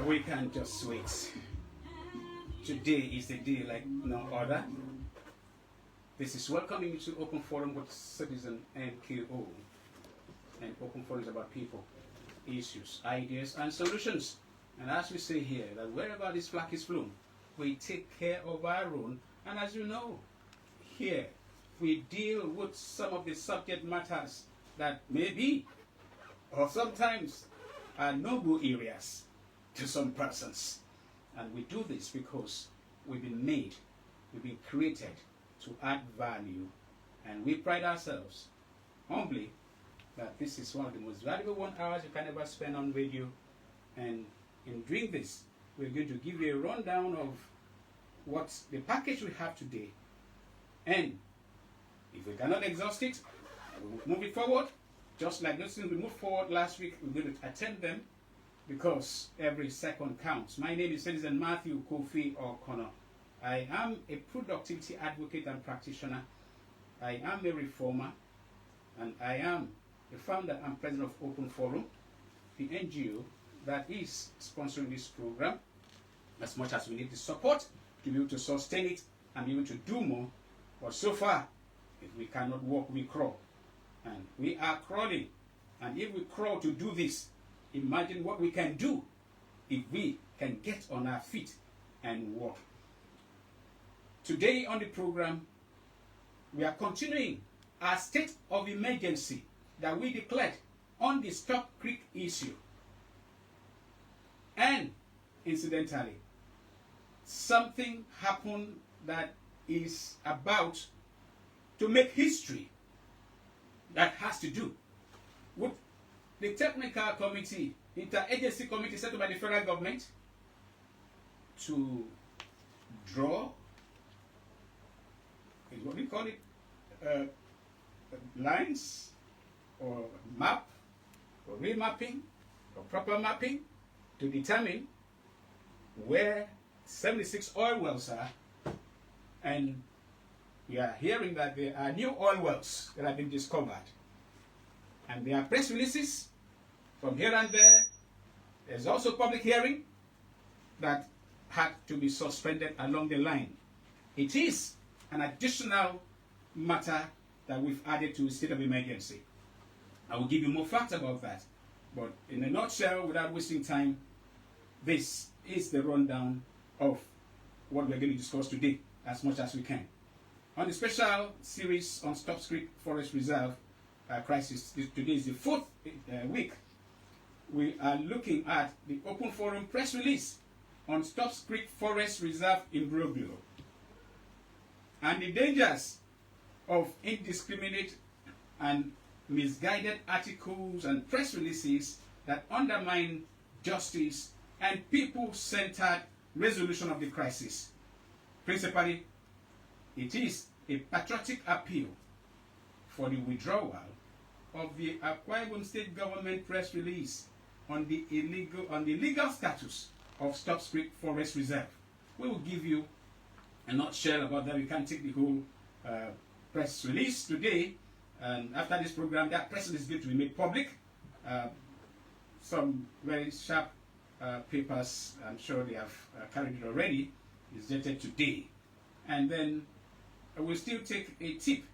We can't just wait. Today is a day like no other. This is welcoming you to Open Forum with Citizen MKO. And Open Forum is about people, issues, ideas, and solutions. And as we say here, that wherever this flag is flown, we take care of our own. And as you know, here we deal with some of the subject matters that may be, or sometimes are no-go areas to some persons. And we do this because we've been made, we've been created to add value. And we pride ourselves humbly that this is one of the most valuable 1 hour you can ever spend on radio. And in doing this, we're going to give you a rundown of what the package we have today. And if we cannot exhaust it, we will move it forward. Just like those things we moved forward last week, we're going to attend them because every second counts. My name is Citizen Matthew Kofi O'Connor. I am a productivity advocate and practitioner. I am a reformer, and I am the founder and president of Open Forum, the NGO that is sponsoring this program. As much as we need the support to be able to sustain it and be able to do more, but so far, if we cannot walk, we crawl. And we are crawling. And if we crawl to do this, imagine what we can do if we can get on our feet and walk. Today on the program, we are continuing our state of emergency that we declared on the Stop Creek issue. And incidentally, something happened that is about to make history that has to do with the technical committee, interagency committee set up by the federal government to draw, is what we call it, lines or map or remapping or proper mapping to determine where 76 oil wells are. And we are hearing that there are new oil wells that have been discovered. And there are press releases from here and there. There's also public hearing that had to be suspended along the line. It is an additional matter that we've added to the state of emergency. I will give you more facts about that. But in a nutshell, without wasting time, this is the rundown of what we're going to discuss today, as much as we can. On the special series on Stop Creek Forest Reserve crisis, today is the 4th week. We are looking at the Open Forum press release on Stop Creek Forest Reserve in Broglio and the dangers of indiscriminate and misguided articles and press releases that undermine justice and people-centered resolution of the crisis. Principally, it is a patriotic appeal for the withdrawal of the Akwa Ibom State government press release on the legal status of Stop Creek Forest Reserve. We will give you a nutshell about that. We can't take the whole press release today, and after this program, that press release is going to be made public. Some very sharp papers, I'm sure they have carried it already, is dated today. And then we'll still take a tip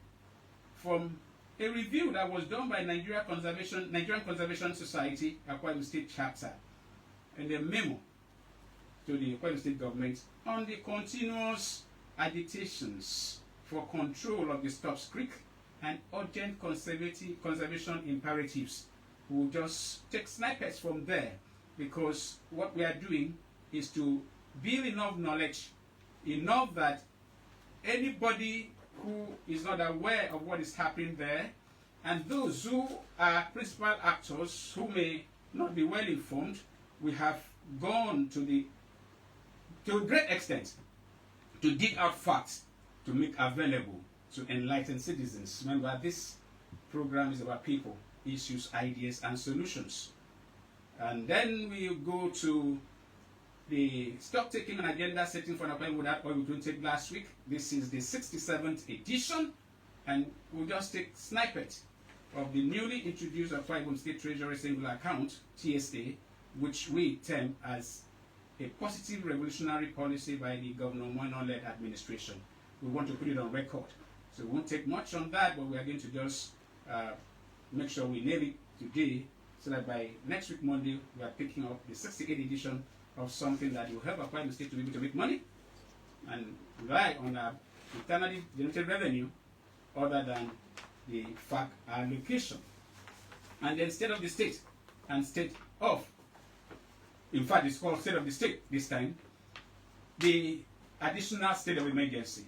from a review that was done by Nigerian Conservation Society, Akwa Ibom State Chapter, and a memo to the Akwa Ibom State government on the continuous agitations for control of the Stop Creek and urgent conservation imperatives. We'll just take snippets from there, because what we are doing is to build enough knowledge, enough that anybody who is not aware of what is happening there, and those who are principal actors who may not be well informed, we have gone to a great extent to dig out facts to make available to enlighten citizens. Remember, this program is about people, issues, ideas, and solutions. And then we go to the stock taking and agenda setting for an appointment with that oil we couldn't take last week. This is the 67th edition, and we'll just take snippet of the newly introduced Akwa Ibom State Treasury Single Account, TSA, which we term as a positive revolutionary policy by the Governor Moino-led administration. We want to put it on record. So we won't take much on that, but we are going to just make sure we nail it today, so that by next week, Monday, we are picking up the 68th edition of something that will help Akwa Ibom State to be able to make money and rely on our internally generated revenue other than the FAC allocation. And then state of the state and state of, in fact, it's called state of the state this time, the additional state of emergency.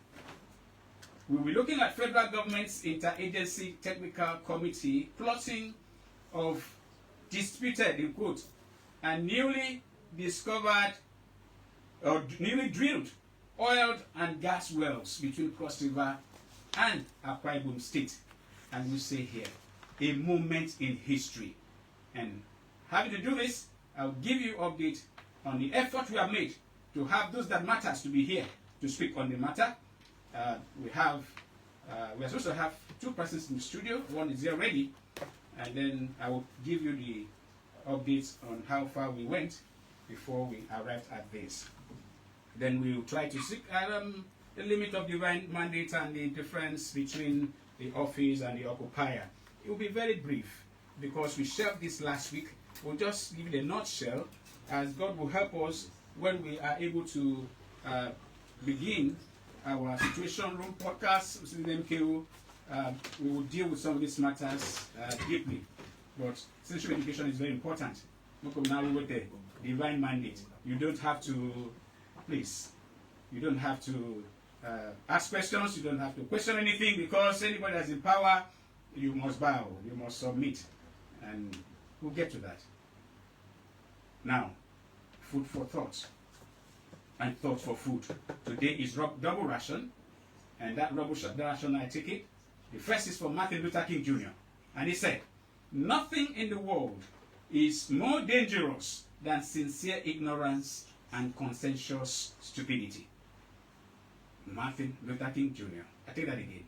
We'll be looking at federal government's interagency technical committee plotting of disputed, in quote, and newly discovered or newly drilled oil and gas wells between Cross River and Akwa Ibom State. And we say here, a moment in history. And having to do this, I'll give you update on the effort we have made to have those that matters to be here to speak on the matter. We are supposed to have two persons in the studio. One is here already, and then I will give you the updates on how far we went before we arrived at this. Then we will try to seek the limit of divine mandate and the difference between the office and the occupier. It will be very brief because we shelved this last week. We'll just give it a nutshell, as God will help us when we are able to begin our Situation Room podcast with MKO. We will deal with some of these matters deeply. But sexual education is very important. Now we with the divine mandate. You don't have to, please, you don't have to ask questions. You don't have to question anything, because anybody that's in power, you must bow, you must submit. And we'll get to that. Now, food for thought. And thought for food. Today is double ration, and that double ration, I take it. The first is from Martin Luther King Jr. And he said, "Nothing in the world is more dangerous than sincere ignorance and conscientious stupidity." Martin Luther King Jr. I take that again.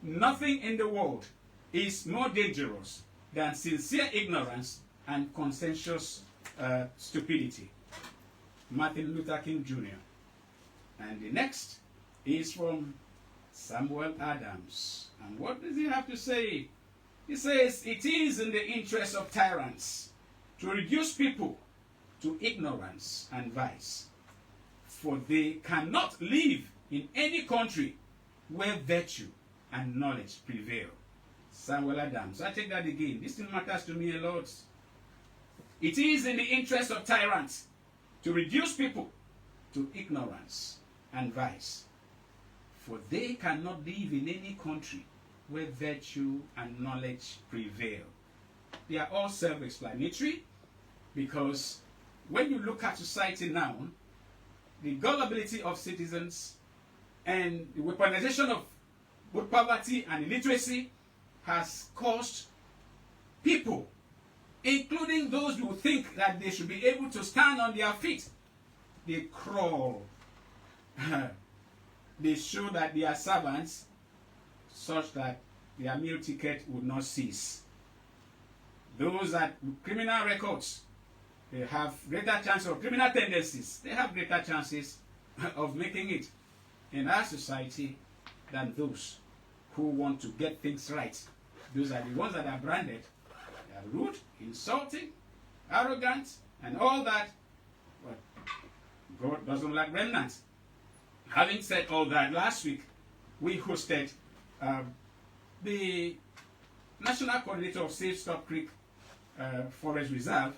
Nothing in the world is more dangerous than sincere ignorance and conscientious stupidity. Martin Luther King Jr. And the next is from Samuel Adams. And what does he have to say? He says, "It is in the interest of tyrants to reduce people to ignorance and vice, for they cannot live in any country where virtue and knowledge prevail." Samuel Adams. I take that again. This thing matters to me a lot. It is in the interest of tyrants to reduce people to ignorance and vice, for they cannot live in any country where virtue and knowledge prevail. They are all self-explanatory, because when you look at society now, the gullibility of citizens and the weaponization of both poverty and illiteracy has caused people, including those who think that they should be able to stand on their feet, they crawl. They show that they are servants, such that their meal ticket would not cease. Those that with criminal records, they have greater chance of criminal tendencies. They have greater chances of making it in our society than those who want to get things right. Those are the ones that are branded. They are rude, insulting, arrogant, and all that. But God doesn't like remnants. Having said all that, last week we hosted the National Coordinator of Safe Stop Creek Forest Reserve,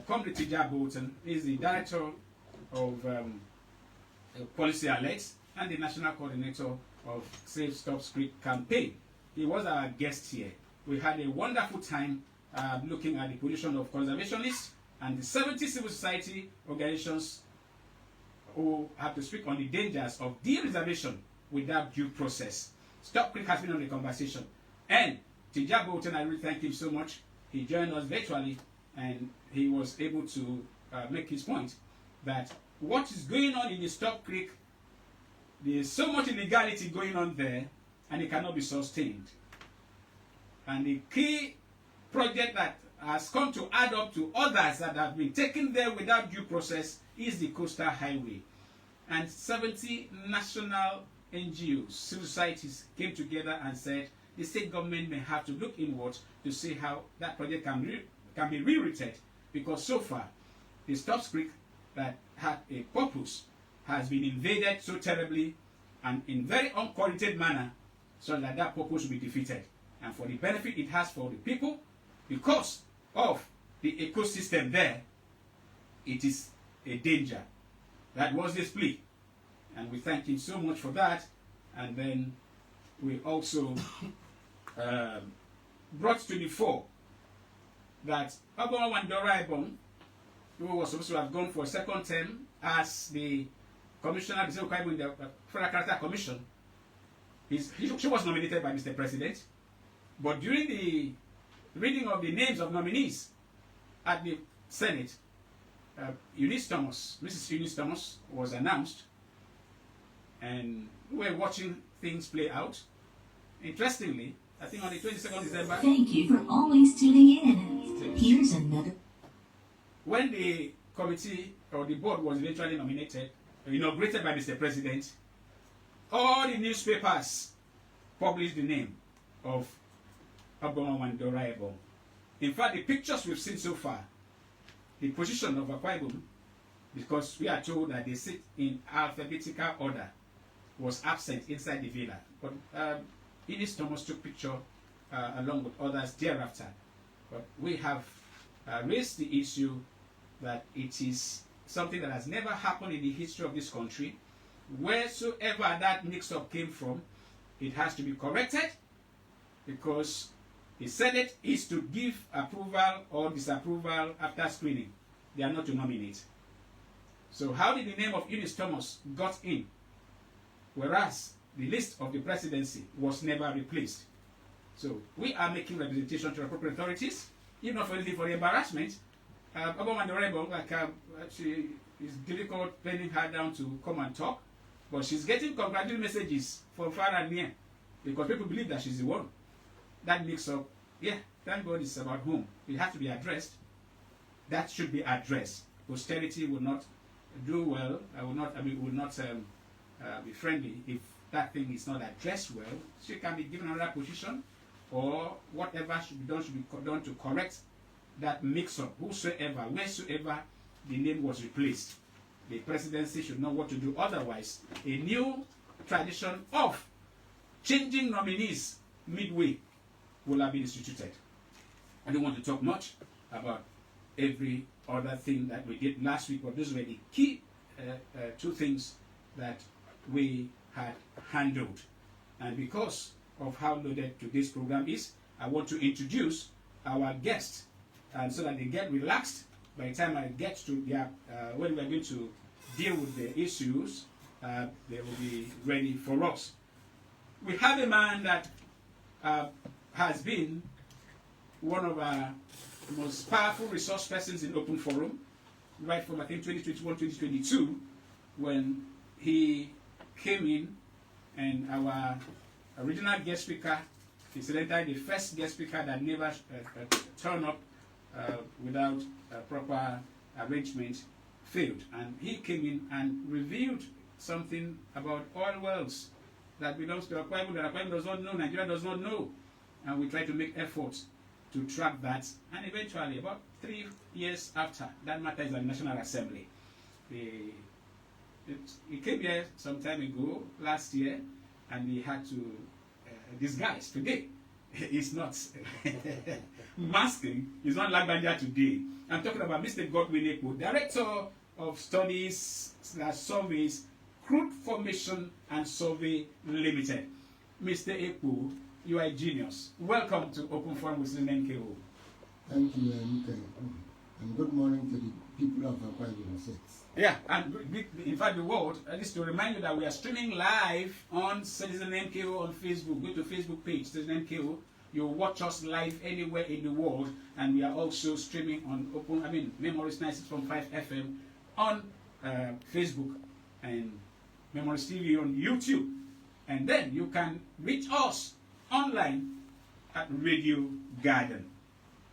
Comrade Tija Bolton. Is the Director of Policy Alerts and the National Coordinator of Safe Stop Creek Campaign. He was our guest here. We had a wonderful time looking at the position of conservationists and the 70 civil society organizations who have to speak on the dangers of de-reservation without due process. Stop Creek has been on the conversation. And Tija Bolton, I really thank him so much. He joined us virtually, and he was able to make his point that what is going on in the Stop Creek, there is so much illegality going on there, and it cannot be sustained. And the key project that has come to add up to others that have been taken there without due process is the coastal highway. And 70 national NGOs, civil societies came together and said the state government may have to look inward to see how that project can be rerouted, because so far the Stubbs Creek that had a purpose has been invaded so terribly and in very uncoordinated manner, so that that purpose will be defeated. And for the benefit it has for the people, because of the ecosystem there, it is a danger. That was this plea, and we thank him so much for that. And then we also brought to the fore that Ogbonwa Wandora Ebong, who was supposed to have gone for a second term as the commissioner in the Federal Character Commission, she was nominated by Mr. President, but during the reading of the names of nominees at the Senate, Mrs. Eunice Thomas was announced, and we were watching things play out. Interestingly, I think on the 22nd December... Thank you for always tuning in. Here's another... When the committee or the board was eventually inaugurated by Mr. President, all the newspapers published the name of Ogbonwa Wandora Ebong. In fact, the pictures we've seen so far, the position of Akwa Ibom, because we are told that they sit in alphabetical order, was absent inside the villa. But Eunice Thomas took picture along with others thereafter. But we have raised the issue that it is something that has never happened in the history of this country. Wheresoever that mix-up came from, it has to be corrected, because the Senate is to give approval or disapproval after screening. They are not to nominate. So how did the name of Eunice Thomas got in, whereas the list of the presidency was never replaced? So we are making representation to appropriate authorities, even not for anything, for the embarrassment. Ogbonwa Wandora Ebong, she is difficult pinning her down to come and talk, but she's getting congratulatory messages from far and near, because people believe that she's the one. That mix-up, yeah, thank God it's about whom. It has to be addressed. That should be addressed. Posterity will not do well. Will not be friendly if that thing is not addressed well. She can be given another position, or whatever should be done to correct that mix-up. Whosoever, wheresoever the name was replaced, the presidency should know what to do. Otherwise, a new tradition of changing nominees midway will have been instituted. I don't want to talk much about every other thing that we did last week, but those were the key two things that we had handled. And because of how loaded today's program is, I want to introduce our guests, and so that they get relaxed by the time I get to their, when we're going to deal with the issues, they will be ready for us. We have a man that has been one of our most powerful resource persons in Open Forum, right from I think 2021, 2022, when he came in, and our original guest speaker, incidentally the first guest speaker that never turned up without a proper arrangement, failed. And he came in and revealed something about oil wells that belongs to Akwa Ibom, that Akwa Ibom does not know, Nigeria does not know. And we try to make efforts to track that. And eventually, about 3 years after, that matter is at the National Assembly. He came here some time ago, last year, and he had to disguise. Today, he's not masking, he's not Lagbaja today. I'm talking about Mr. Godwin Ekpo, Director of Studies / Surveys, Crude Formation and Survey Limited. Mr. Ekpo, you are a genius. Welcome to Open Forum with MKO. Thank you, MKO. And good morning to the people of Akwa Ibom State. Yeah, and in fact the world, just to remind you that we are streaming live on Citizen MKO on Facebook. Go to Facebook page, Citizen MKO. You'll watch us live anywhere in the world, and we are also streaming on Memories 96.5 FM on Facebook, and Memories TV on YouTube. And then you can reach us online at Radio Garden.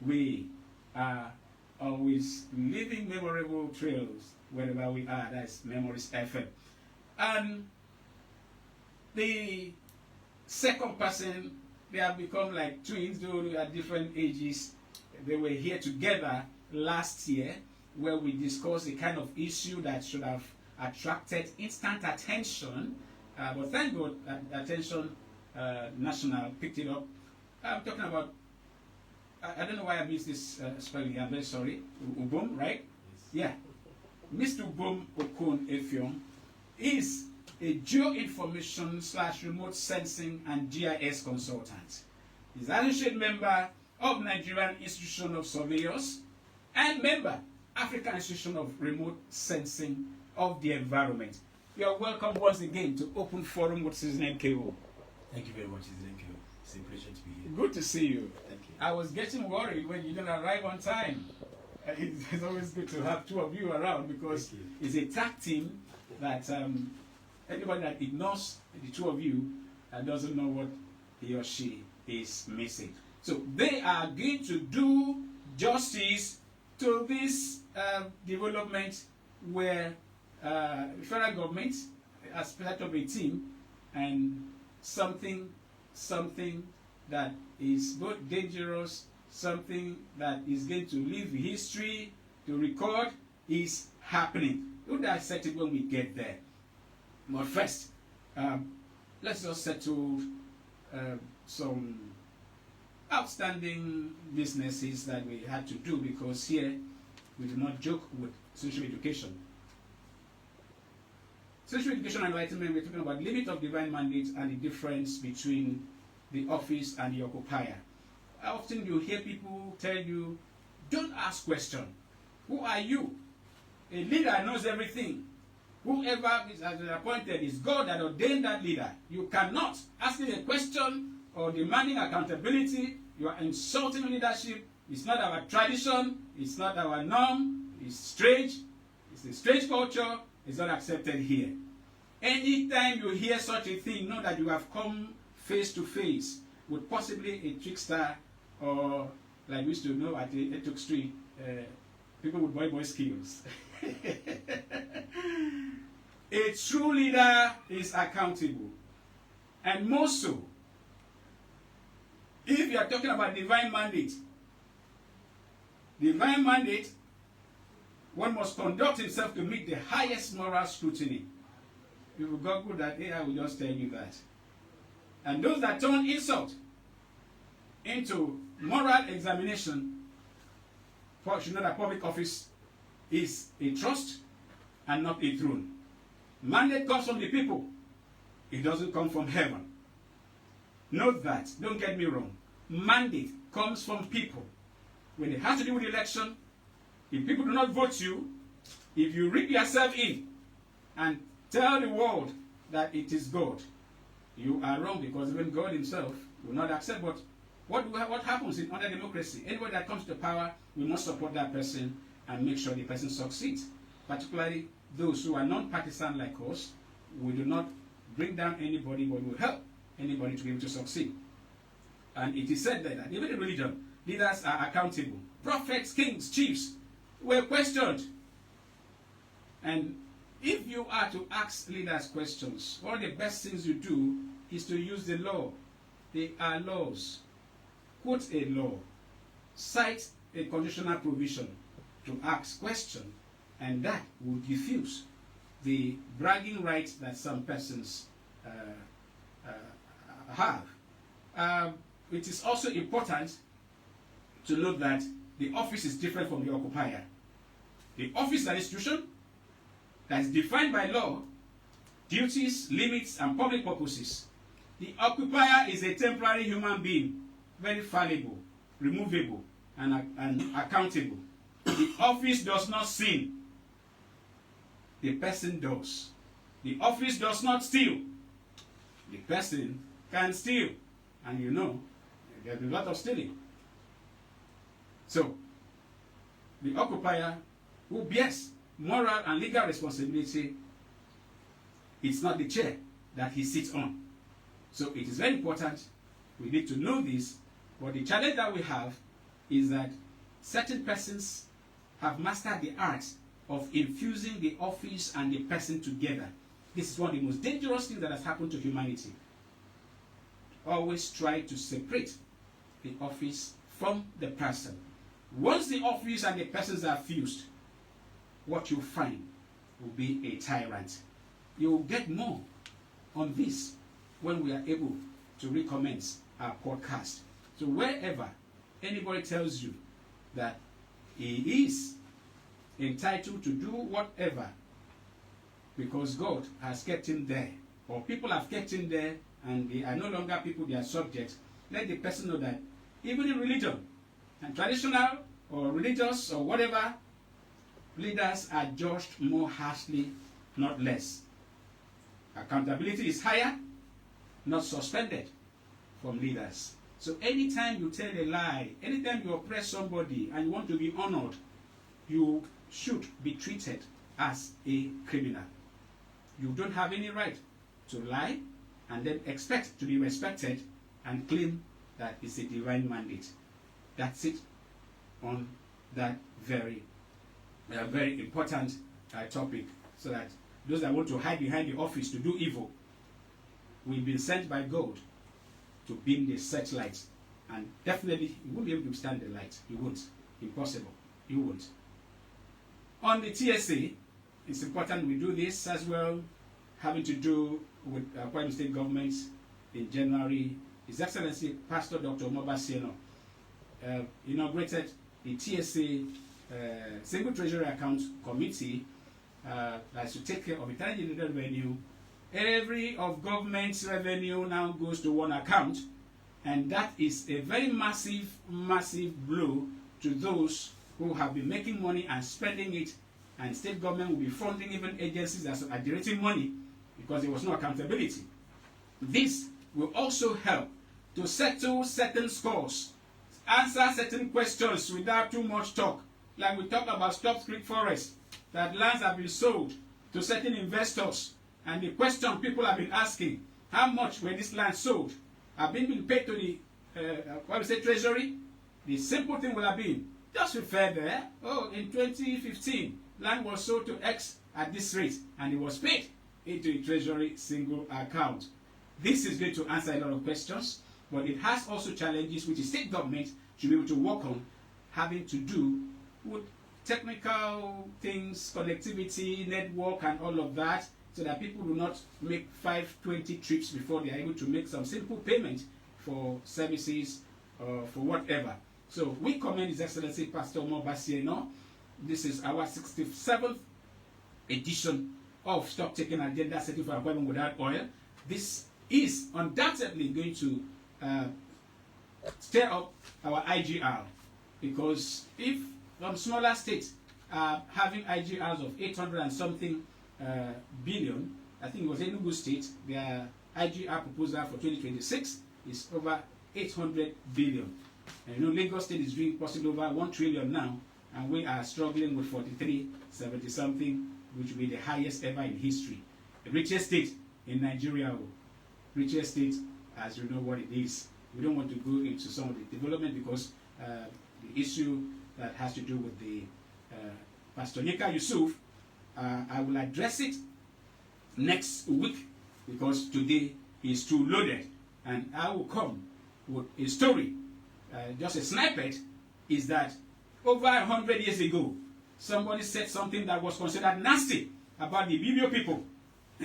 We are always leaving memorable trails wherever we are. That's Memories FM. And the second person, they have become like twins, though they are different ages. They were here together last year, where we discussed the kind of issue that should have attracted instant attention. But thank God, Attention National picked it up. I'm talking about, I don't know why I missed this spelling. I'm very sorry. Ubom, right? Yes. Yeah. Mr. Ubom Okon Effiong is a geoinformation / remote sensing and GIS consultant. He's an associate member of Nigerian Institution of Surveyors and member African Institution of Remote Sensing of the Environment. You are welcome once again to Open Forum with Season MKO. Thank you very much, Season MKO. It's a pleasure to be here. Good to see you. Thank you. I was getting worried when you didn't arrive on time. It's always good to have two of you around because it's a tag team that anybody that ignores the two of you doesn't know what he or she is missing. So they are going to do justice to this development where federal government has set up a team and something that is both dangerous, something that is going to leave history to record is happening. We'll dissect it when we get there. But first, let's just settle some outstanding businesses that we had to do, because here we do not joke with social education. Social education and enlightenment, we're talking about limit of divine mandate and the difference between the office and the occupier. Often you hear people tell you, don't ask questions. Who are you? A leader knows everything. Whoever is appointed is God that ordained that leader. You cannot asking a question or demanding accountability. You are insulting leadership. It's not our tradition. It's not our norm. It's strange. It's a strange culture. It's not accepted here. Anytime you hear such a thing, know that you have come face to face with possibly a trickster, or like we used to know at the Etok Street, people with boy skills. A true leader is accountable. And more so, if you are talking about divine mandate, one must conduct himself to meet the highest moral scrutiny. If you Google that, AI will just tell you that. And those that turn insult into moral examination should know that public office is a trust and not a throne. Mandate comes from the people. It doesn't come from heaven. Note that. Don't get me wrong. Mandate comes from people. When it has to do with election, if people do not vote you, if you rig yourself in and tell the world that it is God, you are wrong, because even God himself will not accept. But what happens in under democracy? Anybody that comes to power, we must support that person and make sure the person succeeds. Particularly those who are non-partisan like us, we do not bring down anybody, but we will help anybody to be able to succeed. And it is said that even in religion, leaders are accountable. Prophets, kings, chiefs were questioned. And if you are to ask leaders questions, one of the best things you do is to use the law. There are laws. Quote a law. Cite a conditional provision to ask questions, and that will diffuse the bragging rights that some persons have. It is also important to note that the office is different from the occupier. The office is an institution that is defined by law, duties, limits, and public purposes. The occupier is a temporary human being, very fallible, removable, and accountable. The office does not sin. The person does. The office does not steal. The person can steal. And you know, there's a lot of stealing. So, the occupier who bears moral and legal responsibility, it's not the chair that he sits on. So it is very important. We need to know this. But the challenge that we have is that certain persons have mastered the art of infusing the office and the person together. This is one of the most dangerous things that has happened to humanity. Always try to separate the office from the person. Once the office and the persons are fused, what you find will be a tyrant. You will get more on this when we are able to recommence our podcast. So wherever anybody tells you that he is entitled to do whatever because God has kept him there, or people have kept him there and they are no longer people, they are subjects, let the person know that even in religion, and traditional or religious or whatever, leaders are judged more harshly, not less. Accountability is higher, not suspended from leaders. So anytime you tell a lie, anytime you oppress somebody and you want to be honored, you should be treated as a criminal. You don't have any right to lie and then expect to be respected and claim that it's a divine mandate. That's it on that very important topic, so that those that want to hide behind the office to do evil, we've been sent by God to beam the searchlight, and definitely you won't be able to stand the light. You won't. Impossible. You won't. On the TSA, it's important we do this as well, having to do with Kwara State government in January. His Excellency Pastor Dr. Mobasieno inaugurated the TSA Single Treasury Account Committee that should take care of internal revenue. Every of government's revenue now goes to one account, and that is a very massive blow to those who have been making money and spending it, and state government will be funding even agencies that are generating money because there was no accountability. This will also help to settle certain scores, answer certain questions without too much talk. Like we talked about Stop Creek Forest, that lands have been sold to certain investors, and the question people have been asking, how much were this land sold? Have been paid to the treasury? The simple thing would have been, just refer there, oh, in 2015, land was sold to X at this rate, and it was paid into a treasury single account. This is going to answer a lot of questions, but it has also challenges which the state government should be able to work on, having to do with technical things, connectivity, network, and all of that, so that people do not make 520 trips before they are able to make some simple payment for services or for whatever. So we commend His Excellency Pastor Mobasieno. This is our 67th edition of Stop Taking Agenda Setting for Appointment Without Oil. This is undoubtedly going to stir up our IGR, because if some smaller states are having IGRs of 800 and something billion, I think it was Enugu State, their IGR proposal for 2026 is over 800 billion. And you know, Lagos State is doing possibly over 1 trillion now, and we are struggling with 4370 something, which will be the highest ever in history. The richest state in Nigeria, richest state, as you know what it is. We don't want to go into some of the development because the issue that has to do with the Pastor Nika Yusuf, I will address it next week, because today is too loaded, and I will come with a story. Just a snippet is that over 100 years ago, somebody said something that was considered nasty about the Ibibio people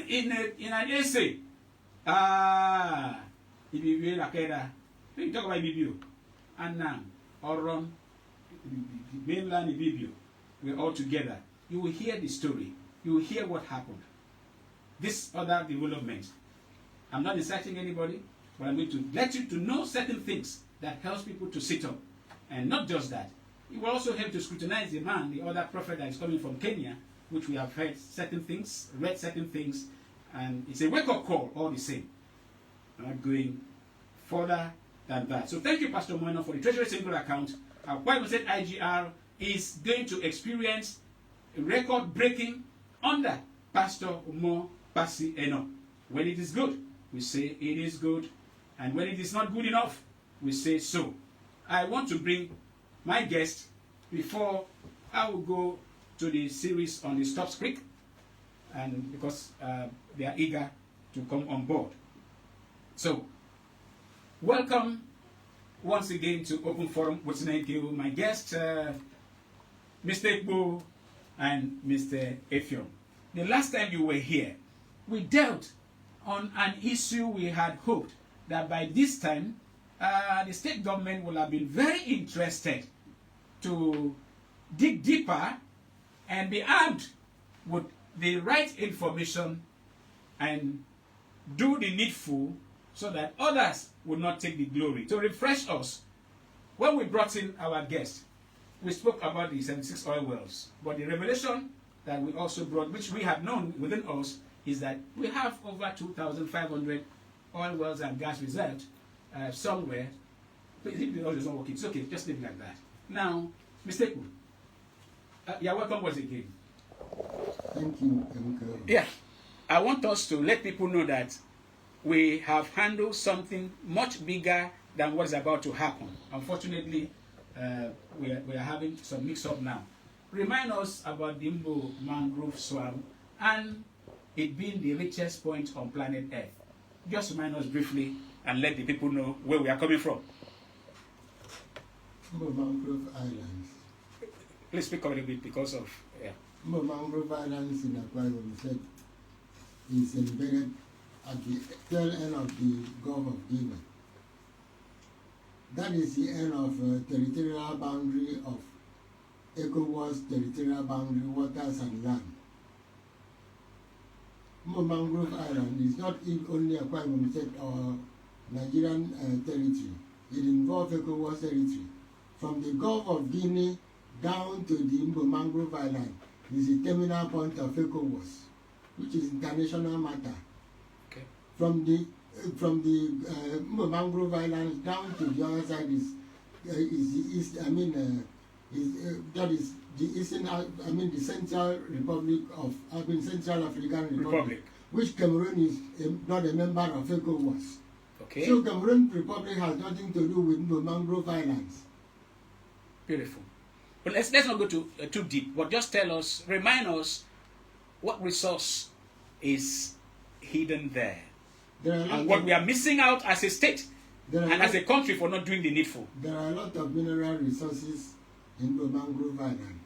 in an essay. Ibibio Lakeda. When you talk about Ibibio, Annam, Oron, the mainland Ibibio, we're all together. You will hear the story. You will hear what happened. This other development. I'm not inciting anybody, but I'm going to let you to know certain things that helps people to sit up. And not just that. It will also help to scrutinize the man, the other prophet that is coming from Kenya, which we have heard certain things, read certain things, and it's a wake-up call all the same. I'm not going further than that. So thank you, Pastor Moeno, for the Treasury Single Account. Our Kwara State IGR is going to experience a record-breaking under Pastor Mo Pasi Eno. When it is good, we say it is good. And when it is not good enough, we say so. I want to bring my guest before I will go to the series on the Stops Creek, and because they are eager to come on board. So, welcome once again to Open Forum with MKO. My guests, Mr. Igbo and Mr. Effiong. The last time you were here, we dealt on an issue we had hoped that by this time, the state government will have been very interested to dig deeper and be armed with the right information and do the needful so that others will not take the glory. To refresh us, when we brought in our guest, we spoke about the 76 oil wells, but the revelation that we also brought, which we had known within us, is that we have over 2,500 oil wells and gas reserves somewhere. If the oil is not working, it's okay, just leave it like that. Now, Mr. Ekwu, you're welcome once again. Thank you, MKO. Yeah, I want us to let people know that we have handled something much bigger than what is about to happen. Unfortunately, we are having some mix-up now. Remind us about the Mbo mangrove swamp and it being the richest point on planet Earth. Just remind us briefly and let the people know where we are coming from. Mbo Mangrove Islands. Please speak a little bit because of... Yeah. Mbo Mangrove Islands in Akwa Ibom State is embedded at the tail end of the Gulf of Guinea. That is the end of territorial boundary of ECOWAS territorial boundary waters and land. Mbo Mangrove Island is not only Akwa Ibom State or Nigerian territory. It involves ECOWAS territory. From the Gulf of Guinea down to the Mbo Mangrove Island is the terminal point of ECOWAS, which is international matter. Okay. From the Mbo Mangrove Islands down to the other side is the east. That is the eastern. The Central Republic of Central African Republic, which Cameroon is not a member of ECOWAS. Okay. So Cameroon Republic has nothing to do with Mbo Mangrove Islands. Beautiful. But let's not go too deep. But just tell us, remind us, what resource is hidden there, and what we are missing out as a state and as a country for not doing the needful. There are a lot of mineral resources in the Mangrove Island.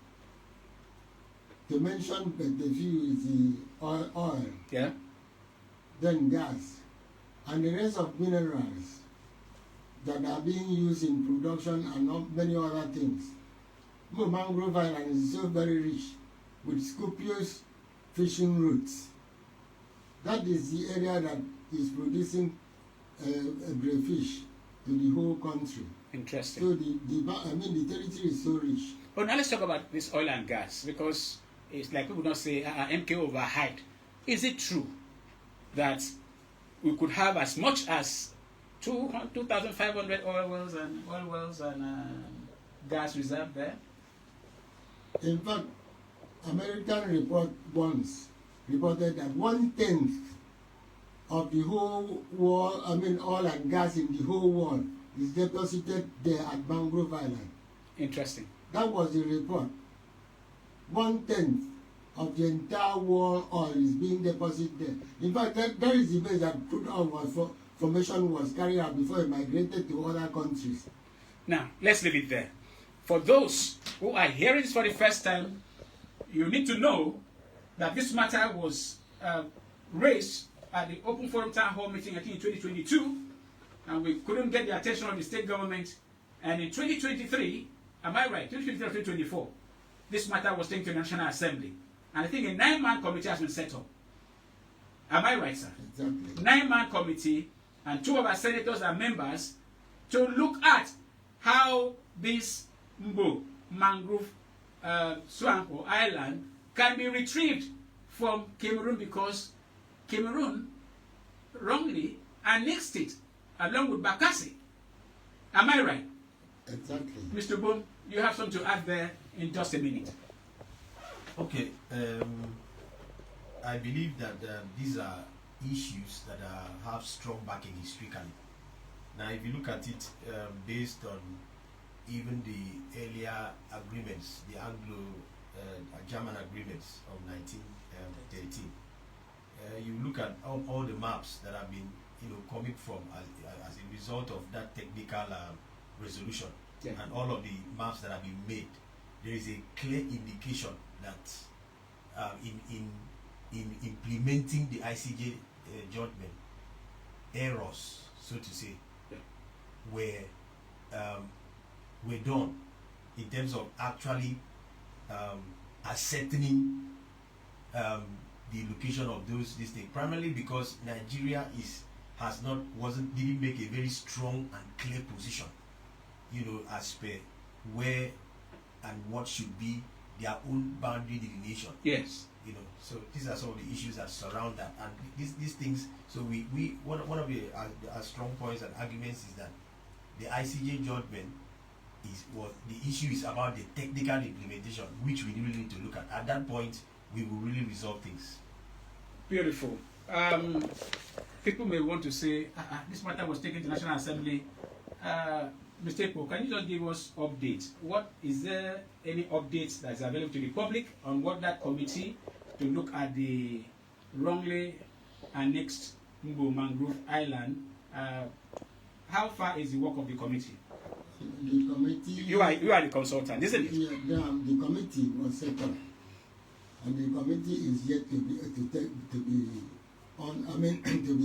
To mention the few is the oil, Yeah. then gas, and the rest of minerals that are being used in production and many other things. The Mangrove Island is so very rich with copious fishing routes. That is the area that is producing crayfish to the whole country. Interesting. So the territory is so rich. But now let's talk about this oil and gas, because it's like people don't say MKO overhyped. Is it true that we could have as much as 2,500 oil wells and gas reserve there? In fact, American report once reported that 1/10 of the whole world, oil and gas in the whole world is deposited there at Mangrove Island. Interesting. That was the report. 1/10 of the entire world oil is being deposited there. In fact, that is the base that crude oil formation was carried out before it migrated to other countries. Now, let's leave it there. For those who are hearing this for the first time, you need to know that this matter was raised at the Open Forum Town Hall meeting, I think in 2022, and we couldn't get the attention of the state government. And in 2023, am I right? 2023 or 2024, this matter was taken to the National Assembly. And I think a 9-man committee has been set up. Am I right, sir? Exactly. 9-man committee, and 2 of our senators are members, to look at how this Mbo Mangrove swamp or island can be retrieved from Cameroon, because Cameroon wrongly annexed it along with Bakassi. Am I right? Exactly. Mr. Boom, you have something to add there in just a minute. Okay, I believe that these are issues that have strong backing historically. Now, if you look at it based on even the earlier agreements, the German agreements of 1913. You look at all the maps that have been, coming from as a result of that technical resolution, and all of the maps that have been made. There is a clear indication that in implementing the ICJ judgment, errors, so to say, were done in terms of actually ascertaining the location of this thing, primarily because Nigeria didn't make a very strong and clear position, as per where and what should be their own boundary delineation. Yes. So these are some of the issues that surround that, and these things. So one of the strong points and arguments is that the ICJ judgment the issue is about the technical implementation, which we really need to look at. At that point, we will really resolve things. Beautiful. People may want to say, this matter was taken to National Assembly. Mr. Epo, can you just give us updates? Is there any updates that is available to the public on what that committee to look at the wrongly annexed Mbo Mangrove Island? How far is the work of the committee? The committee. You are the consultant, isn't it? Yeah, the committee was set up, and the committee is yet to be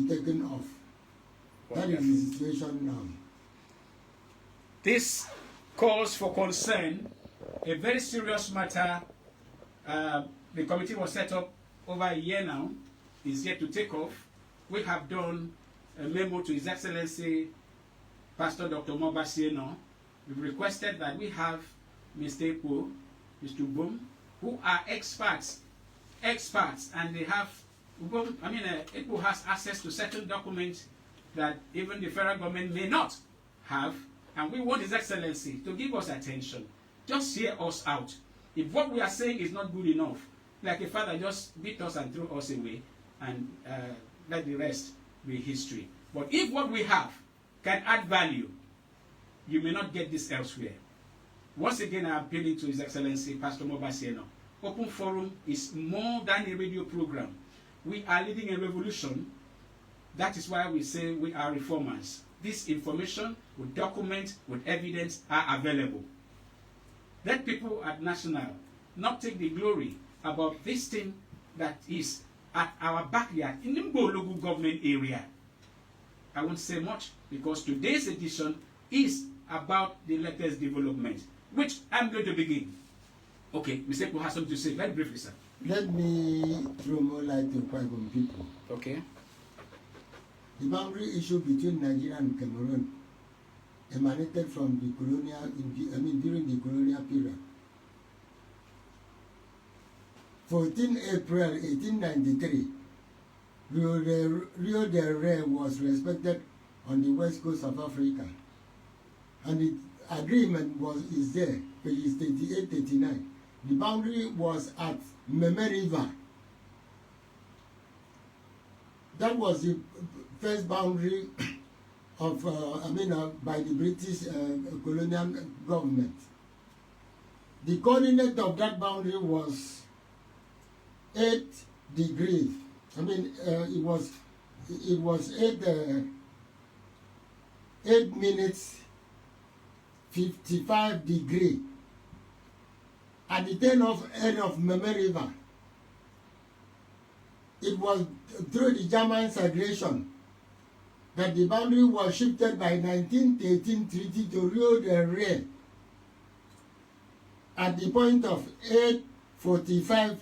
taken off. That is the situation now. This calls for concern, a very serious matter. The committee was set up over a year now, is yet to take off. We have done a memo to His Excellency Pastor Dr. Mobasieno. We've requested that we have Mr. Epo, Mr. Boom, who are experts, and they have, Epo has access to certain documents that even the federal government may not have, and we want His Excellency to give us attention. Just hear us out. If what we are saying is not good enough, like a father just beat us and threw us away, and let the rest be history. But if what we have can add value, you may not get this elsewhere. Once again, I am appealing to His Excellency Pastor Mobasieno. Open Forum is more than a radio program. We are leading a revolution. That is why we say we are reformers. This information with documents, with evidence are available. Let people at National not take the glory about this thing that is at our backyard in the Mbo local government area. I won't say much because today's edition is about the latest development, which I'm going to begin. Okay, Mr. Epo has something to say very briefly, sir. Let me throw more light to Kwaigon people. Okay. The boundary issue between Nigeria and Cameroon emanated from the during the colonial period. 14 April 1893, Rio de Rey was respected on the west coast of Africa, and the agreement is there, pages 38-39. The boundary was at Meme River. That was the first boundary of by the British colonial government. The coordinate of that boundary was 8 degrees. It was 8 minutes 55 degrees at the end of Meme River. It was through the German aggression that the boundary was shifted by 1913 treaty to Rio de Rey at the point of 8:45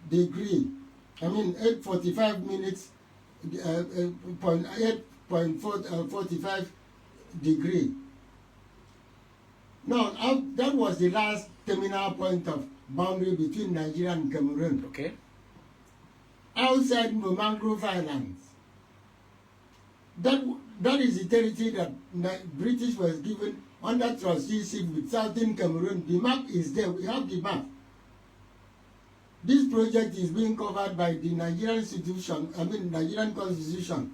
degrees. 8:45 minutes, 8.45 degrees. Now, that was the last terminal point of boundary between Nigeria and Cameroon. Okay. Outside Mangrove Islands, that is the territory that British was given under trusteeship with Southern Cameroon. The map is there. We have the map. This project is being covered by the Nigerian Constitution,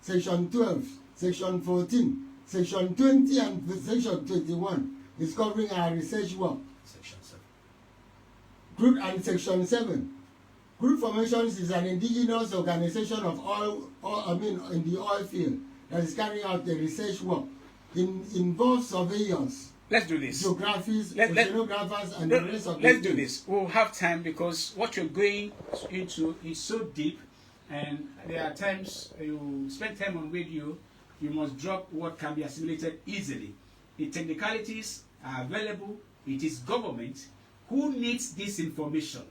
Section 12, Section 14, Section 20, and Section 21 is covering our research work. Section 7. Group and Section 7. Group Formations is an indigenous organization of in the oil field that is carrying out the research work. Involves surveyors. Let's do this. Geographies, oceanographers, and the rest of Let's do this. We'll have time because what you're going into is so deep, and there are times you spend time on radio, you must drop what can be assimilated easily. The technicalities are available. It is government who needs this information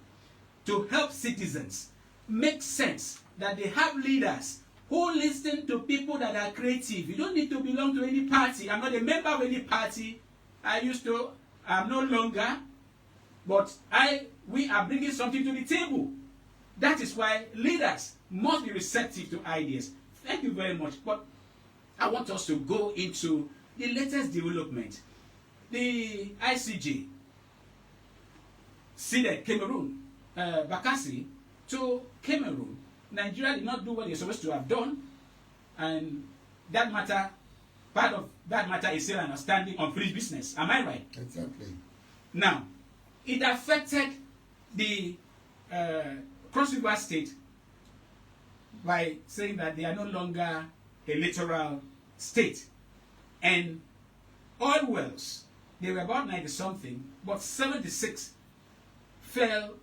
to help citizens make sense that they have leaders who listen to people that are creative. You don't need to belong to any party. I'm not a member of any party. I'm no longer, but we are bringing something to the table. That is why leaders must be receptive to ideas. Thank you very much. But I want us to go into the latest development. The ICJ ceded Cameroon, Bakassi, to Cameroon. Nigeria did not do what they're supposed to have done, and that matter, part of that matter is still understanding unfinished business. Am I right? Exactly. Now, it affected the Cross River State by saying that they are no longer a littoral state. And oil wells, they were about 90-something, but 76 fell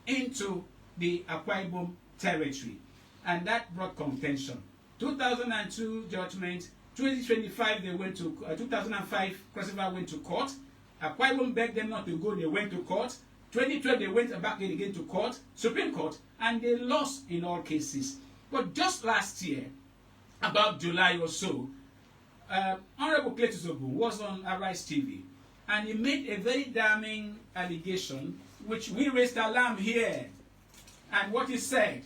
into the Akwa Ibom territory. And that brought contention. 2002 judgment, 2025 they went to, 2005 Cross River went to court. Akwa Ibom begged them not to go, they went to court. 2012 they went back again to court, Supreme Court, and they lost in all cases. But just last year, about July or so, Honorable Cletus Obu was on Arise TV, and he made a very damning allegation, which we raised alarm here. And what he said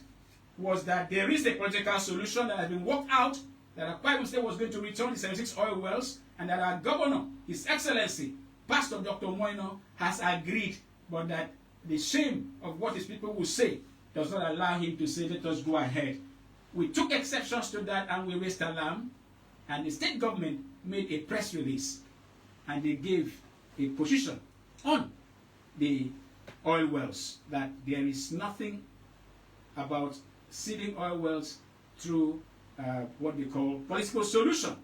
was that there is a political solution that has been worked out, that Akwa Ibom State was going to return the 76 oil wells, and that our governor, His Excellency, Pastor Dr. Moino, has agreed, but that the shame of what his people will say does not allow him to say, let us go ahead. We took exceptions to that and we raised alarm, and the state government made a press release, and they gave a position on the oil wells, that there is nothing about seeding oil wells through what they call political solution.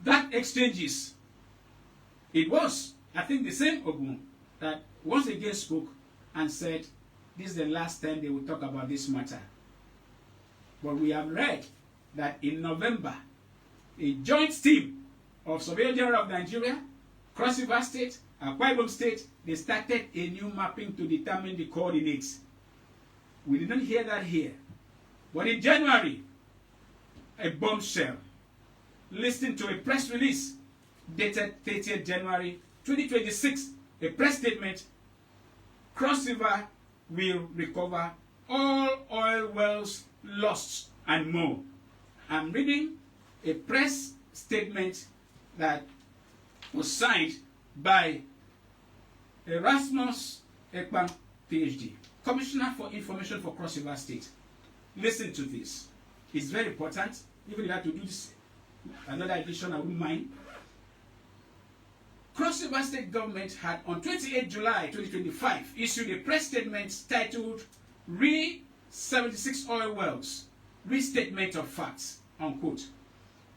That exchanges, it was, I think, the same Ogun that once again spoke and said, this is the last time they will talk about this matter. But we have read that in November, a joint team of Surveyor General of Nigeria, Cross River State, Akwa Ibom State, they started a new mapping to determine the coordinates. We did not hear that here. But in January, a bombshell, listening to a press release dated 30th January 2026, a press statement, Cross River will recover all oil wells lost and more. I'm reading a press statement that was signed by Erasmus Ekpang, PhD, Commissioner for Information for Cross River State. Listen to this. It's very important. Even if I have to do this, another edition, I wouldn't mind. Cross River State government had on 28 July 2025 issued a press statement titled Re-76 Oil Wells, Restatement of Facts, unquote,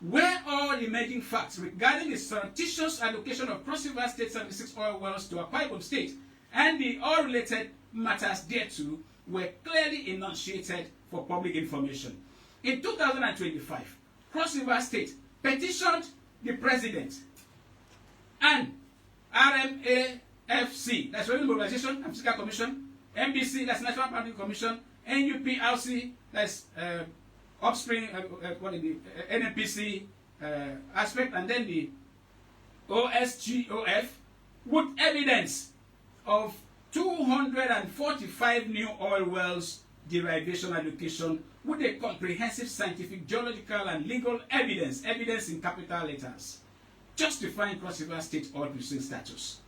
where all emerging facts regarding the surreptitious allocation of Cross River State 76 oil wells to Akwa Ibom State and the oil-related matters thereto were clearly enunciated for public information. In 2025, Cross River State petitioned the President and RMAFC, that's Revenue Mobilization and Fiscal Commission, MBC, that's National Public Commission, NUPRC, that's Upstream, NNPC aspect, and then the OSGOF, with evidence of 245 new oil wells derivation allocation with a comprehensive scientific, geological, and legal evidence in capital letters, justifying Cross River State oil producing status.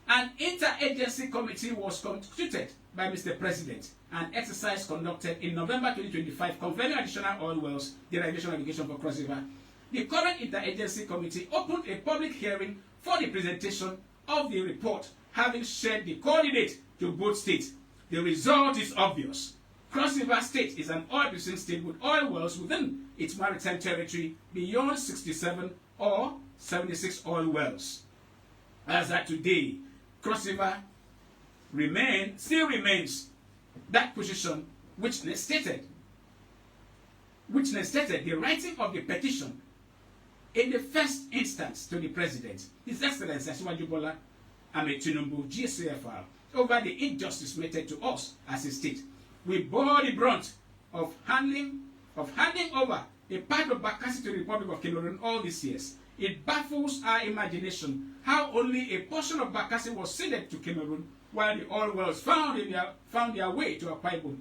An interagency committee was constituted by Mr. President, an exercise conducted in November 2025 confirming additional oil wells derivation allocation for Cross River. The current interagency committee opened a public hearing for the presentation of the report having shared the coordinate to both states. The result is obvious. Cross River State is an oil-producing state with oil wells within its maritime territory beyond 67 or 76 oil wells. As at today, Cross River still remains that position which necessitated the writing of the petition in the first instance to the President, His Excellency Asiwaju Bola Ahmed Tinubu, GCFR, over the injustice meted to us as a state. We bore the brunt of handing over a part of Bakassi to the Republic of Cameroon all these years. It baffles our imagination how only a portion of Bakassi was ceded to Cameroon, while the oil wells found their way to Akwa Ibom.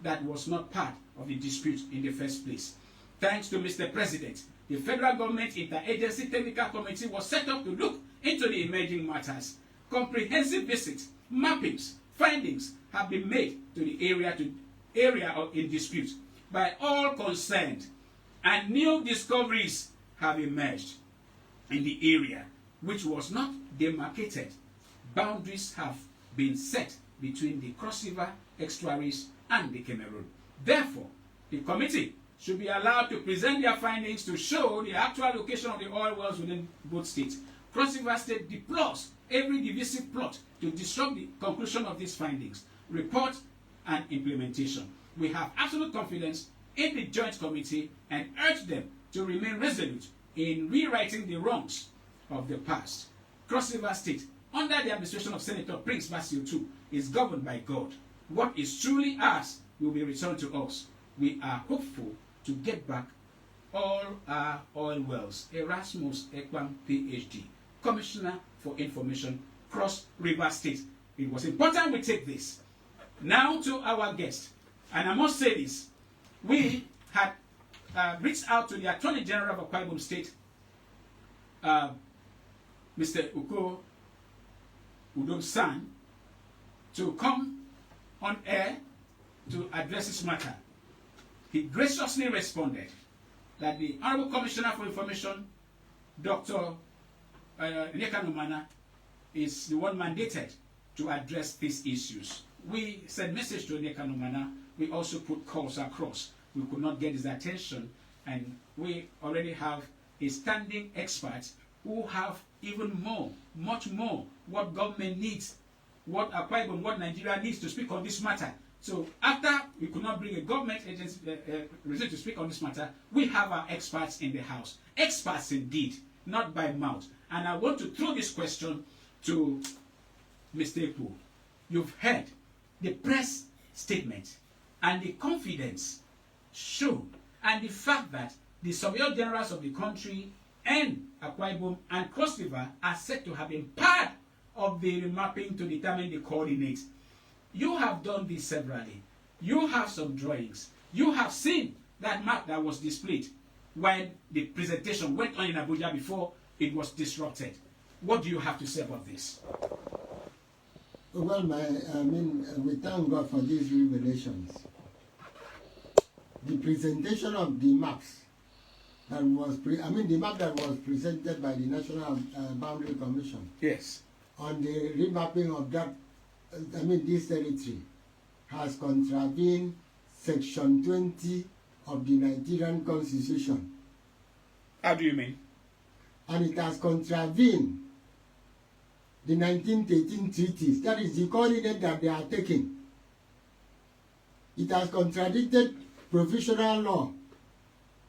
That was not part of the dispute in the first place. Thanks to Mr. President, the federal government interagency technical committee was set up to look into the emerging matters. Comprehensive visits, mappings, findings have been made to the area in dispute by all concerned, and new discoveries have emerged in the area which was not demarcated. Boundaries have been set between the Cross River estuaries and the Cameroon. Therefore, the committee should be allowed to present their findings to show the actual location of the oil wells within both states. Cross River State deplores every divisive plot to disrupt the conclusion of these findings, report, and implementation. We have absolute confidence in the Joint Committee and urge them to remain resolute in rewriting the wrongs of the past. Cross River State, under the administration of Senator Prince Basil II, is governed by God. What is truly ours will be returned to us. We are hopeful to get back all our oil wells. Erasmus Ekwam, PhD, Commissioner for Information, Cross River State. It was important we take this. Now to our guest. And I must say this. We had reached out to the Attorney General of Akwa Ibom State, Mr. Uko Udom-San, to come on air to address this matter. He graciously responded that the Honorable Commissioner for Information, Dr. Nneka Numana, is the one mandated to address these issues. We sent message to Nneka Numana. We also put calls across. We could not get his attention, and we already have a standing expert who have even more, much more, what government needs, what Akwa Ibom, what Nigeria needs to speak on this matter. So after we could not bring a government agency to speak on this matter, we have our experts in the house. Experts indeed, not by mouth. And I want to throw this question to Mr. Epo. You've heard the press statement and the confidence shown, and the fact that the Surveyor Generals of the country and Akwa Ibom and Cross River are said to have been part of the mapping to determine the coordinates. You have done this severally. You have some drawings. You have seen that map that was displayed when the presentation went on in Abuja before it was disrupted. What do you have to say about this? Well, we thank God for these revelations. The presentation of the maps that was the map that was presented by the National Boundary Commission. Yes. On the remapping of that, this territory has contravened Section 20 of the Nigerian Constitution. How do you mean? And it has contravened the 1913 treaties. That is the coordinate that they are taking. It has contradicted provisional law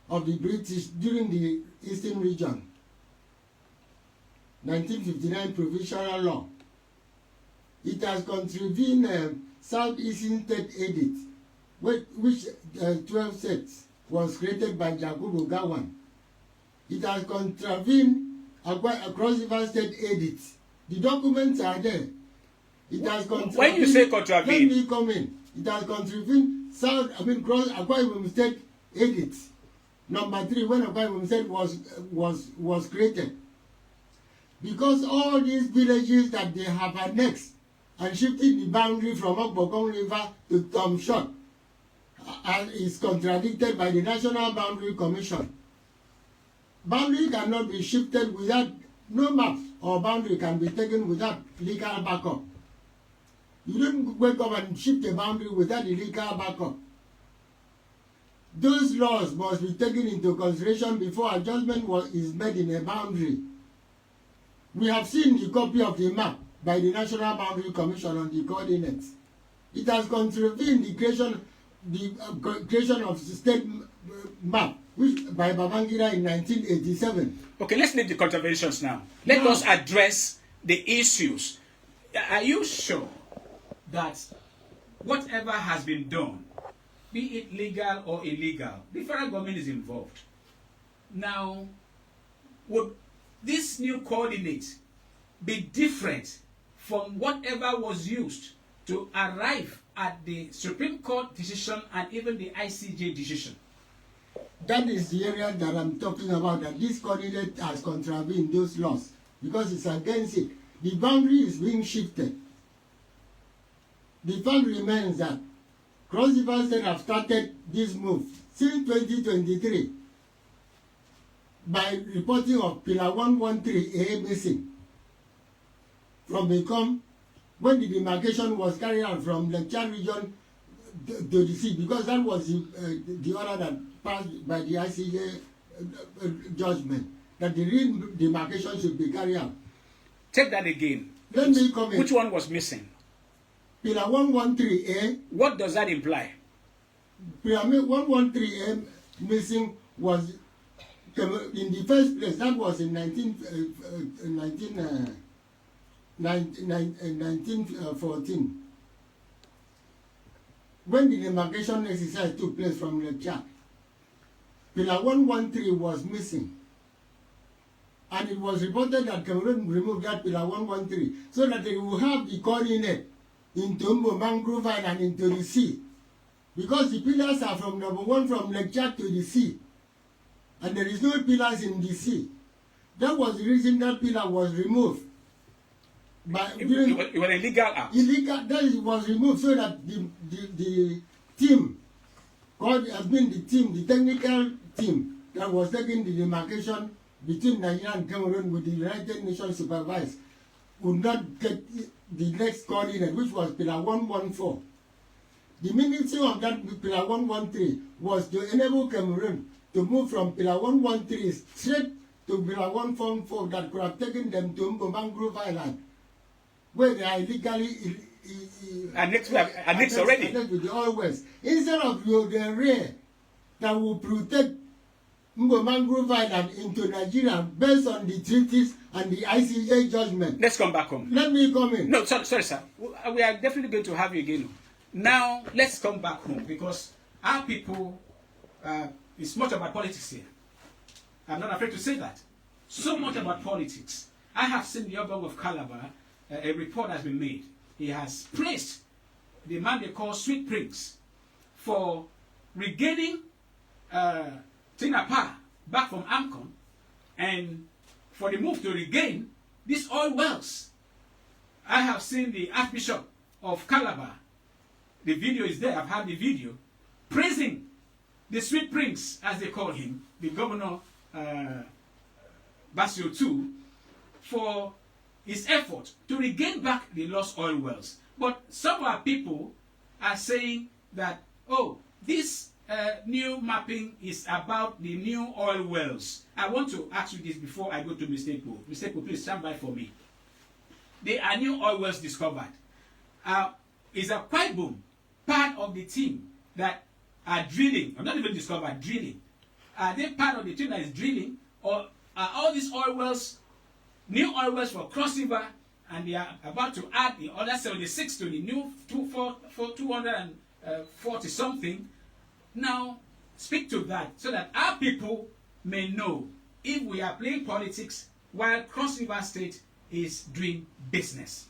of the British during the Eastern region. 1959 provisional law. It has contravened Southeastern State Edict, which 12 states was created by Jacob Ogawan. It has contravened Cross River State Edict. The documents are there. It has contravened. When you say contravene, let me come in. It has contravened Cross Akwa Ibom State Edict. Number 3, when Akwa Ibom State was created. Because all these villages that they have annexed and shifted the boundary from Okbokong River to Tom Shot is contradicted by the National Boundary Commission. Boundary cannot be shifted without no map or boundary can be taken without legal backup. You don't wake up and shift a boundary without a legal backup. Those laws must be taken into consideration before adjustment is made in a boundary. We have seen the copy of the map by the National Boundary Commission on the coordinates. It has contravened the creation of the state map, which by Babangida in 1987. Okay, let's leave the contraventions now. Let us address the issues. Are you sure that whatever has been done, be it legal or illegal, the federal government is involved? Now, would this new coordinate be different from whatever was used to arrive at the Supreme Court decision and even the ICJ decision? That is the area that I'm talking about, that this coordinate has contravened those laws because it's against it. The boundary is being shifted. The fact remains that Cross River State have started this move since 2023 by reporting of Pillar 113A missing from Become when the demarcation was carried out from the Chad region to the sea, because that was the order that passed by the ICJ judgment, that the demarcation should be carried out. Take that again. Let me comment. Which one was missing? Pillar 113A. What does that imply? Pillar 113A missing was, in the first place, that was in 1914, when the demarcation exercise took place from the Chad. Pillar 113 was missing, and it was reported that Cameroon removed that Pillar 113 so that they will have the coordinate into Mbo Mangrove Island into the sea, because the pillars are from number one from Lake Chad to the sea, and there is no pillars in the sea. That was the reason that pillar was removed. But It was an illegal act. Illegal, that was removed so that the team, called has been the technical team that was taking the demarcation between Nigeria and Cameroon with the United Nations supervised, would not get the next coordinate, which was Pillar 114. The meaning of that Pillar 113 was to enable Cameroon to move from Pillar 113 straight to Pillar 114 that could have taken them to Mangrove Island, where they are illegally annexed already. With the oil wells. Instead of the area that will protect Mangrove Island into Nigeria based on the treaties and the ICJ judgment. Let's come back home. Let me come in. No, sorry, sir. We are definitely going to have you again. Now, let's come back home, because our people, it's much about politics here. I'm not afraid to say that. So much about politics. I have seen the Obong of Calabar, a report has been made. He has praised the man they call Sweet Prince for regaining Tinapa back from Amcon, and for the move to regain these oil wells. I have seen the Archbishop of Calabar. The video is there. I've had the video praising the Sweet Prince, as they call him, the Governor Basio II, for his effort to regain back the lost oil wells. But some of our people are saying that, oh, this new mapping is about the new oil wells. I want to ask you this before I go to Mr. Ekpo. Mr. Ekpo, please stand by for me. There are new oil wells discovered. Is a Kwaibom part of the team that are drilling? I'm not even discovered, drilling. Are they part of the team that is drilling? Or are all these oil wells new oil wells for Cross River, and they are about to add the other 76 to the new 240 something? Now, speak to that so that our people may know if we are playing politics while Cross River State is doing business.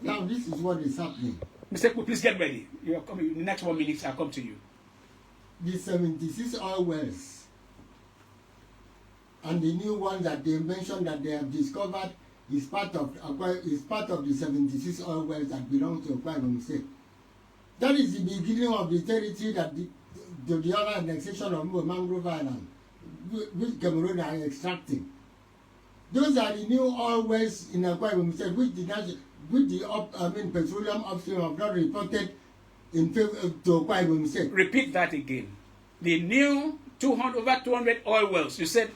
Now, this is what is happening. Mr. Ekpo, please get ready. You are coming. In the next 1 minute, I'll come to you. The 76 oil wells and the new one that they mentioned that they have discovered is part of the 76 oil wells that belong to Kwaibom State. That is the beginning of the territory that the other annexation of Mangrove Island, which Cameroon are extracting. Those are the new oil wells in Akwa Ibom State, which the petroleum upstream have not reported in favor to Akwa Ibom State. Repeat that again. The new over 200 oil wells, you said,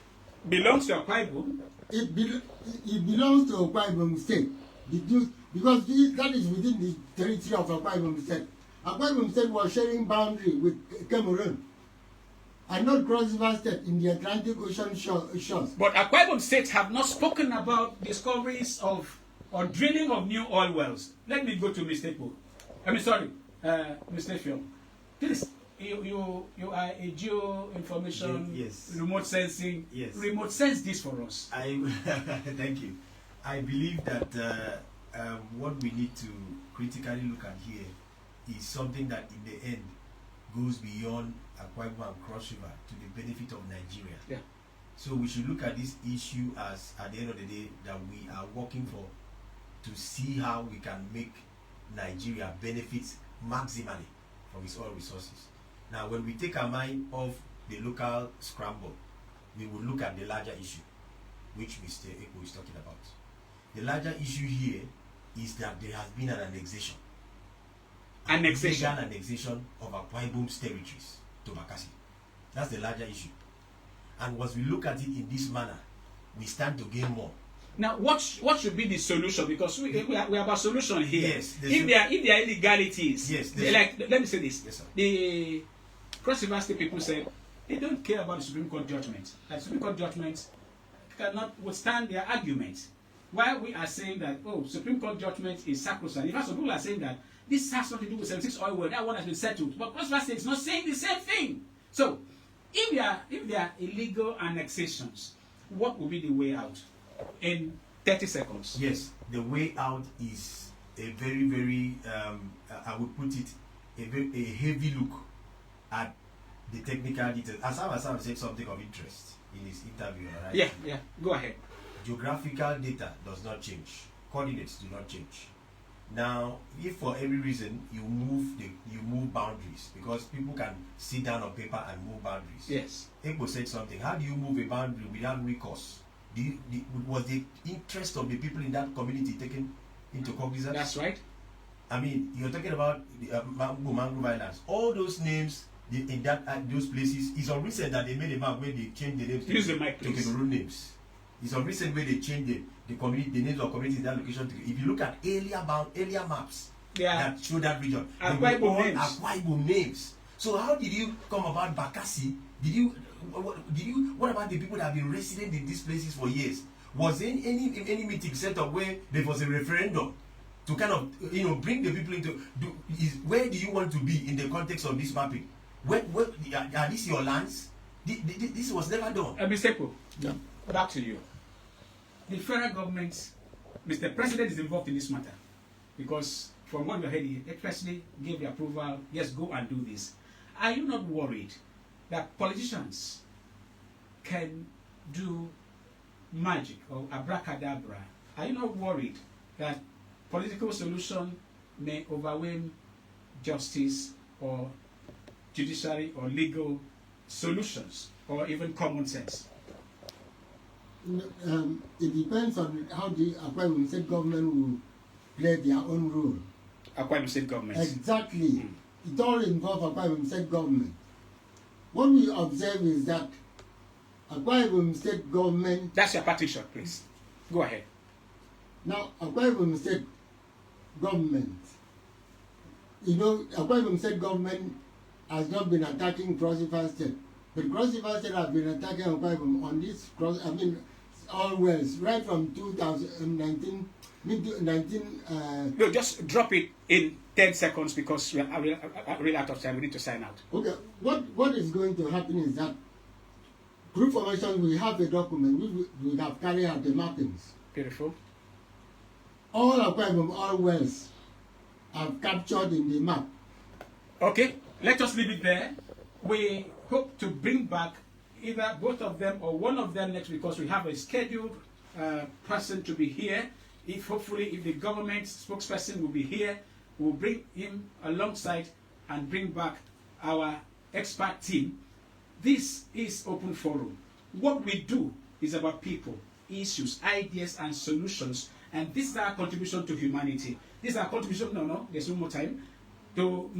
belongs to Akwa Ibom? It belongs to Akwa Ibom State. Because that is within the territory of Akwa Ibom State. Akwa Ibom State was sharing boundary with Cameroon and not Cross River State in the Atlantic Ocean shores. But Akwa Ibom State have not spoken about discoveries of or drilling of new oil wells. Let me go to Mr. Ekpo. Mr. Fion. Please, you are a geo information, yes. Remote sensing. Yes. Remote sense this for us. Thank you. I believe that what we need to critically look at here is something that in the end goes beyond Akwa Ibom and Cross River to the benefit of Nigeria. Yeah. So we should look at this issue as, at the end of the day, that we are working for to see how we can make Nigeria benefit maximally from its oil resources. Now, when we take our mind off the local scramble, we will look at the larger issue, which Mr. Ekpo is talking about. The larger issue here is that there has been an annexation. Annexation of Akwa Ibom's territories to Bakassi. That's the larger issue. And once we look at it in this manner, we stand to gain more. Now, what should be the solution? Because we have a solution here. Yes. If there are illegalities, yes, let me say this. Yes, sir. The Cross River State people said they don't care about the Supreme Court judgment. The Supreme Court judgment cannot withstand their argument. While we are saying that, Supreme Court judgment is sacrosanct. In fact, some people are saying that this has nothing to do with 76 oil well. That one has been settled. But Cross River State is not saying the same thing. So, if there are illegal annexations, what will be the way out? In 30 seconds. Yes, the way out is a very, very, I would put it, a heavy look at the technical details. Asam said something of interest in his interview, right? Yeah, go ahead. Geographical data does not change. Coordinates do not change. Now, if for every reason you move boundaries, because people can sit down on paper and move boundaries. Yes. Ekpo said something. How do you move a boundary without recourse? Was the interest of the people in that community taken into cognizance? That's right. I mean, you're talking about the Mangrove Islands. All those names in those places, it's on recent that they made a map where they changed the names to Cameroon names. It's on recent where they changed the names of communities in that location. If you look at earlier maps that show that region, Akwa Ibom names. So how did you come about Bakassi? What about the people that have been resident in these places for years? Was there any meeting set up where there was a referendum to kind of bring the people into where do you want to be in the context of this mapping? Where are these your lands? This was never done. Mr. Ekpo, back to you. The federal government, Mr. President is involved in this matter because from what we heard, he expressly gave the approval, yes, go and do this. Are you not worried that politicians can do magic or abracadabra? Are you not worried that political solution may overwhelm justice or judiciary or legal solutions or even common sense? It depends on how the Akwa Ibom State government will play their own role. Akwa Ibom State government. Exactly. It all involves Akwa Ibom State government. What we observe is that Akwa Ibom State government... That's your partition, please. Go ahead. Now, Akwa Ibom State government, Akwa Ibom State government has not been attacking Cross River State. But Cross River State have been attacking Akwa Ibom on this all wells, right from 2019, No, just drop it in 10 seconds because we're really out of time. We need to sign out. Okay, what is going to happen is that group formation, we have a document, we have carried out the mappings. Beautiful. All Akwa Ibom oil wells are captured in the map. Okay, let us leave it there. We hope to bring back either both of them or one of them next because we have a scheduled person to be here. Hopefully if the government spokesperson will be here, we'll bring him alongside and bring back our expert team. This is open forum. What we do is about people. issues, ideas, and solutions. And this is our contribution to humanity. This is our contribution, there's no more time, to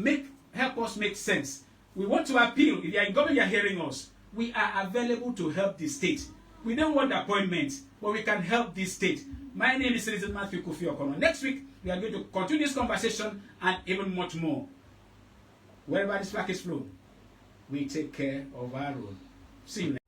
help us make sense. We want to appeal. If you are in government, you are hearing us. We are available to help the state. We don't want appointments, but we can help this state. My name is Citizen Matthew Kofi Okono. Next week, we are going to continue this conversation and even much more. Wherever this flag is flown, we take care of our own. See you next.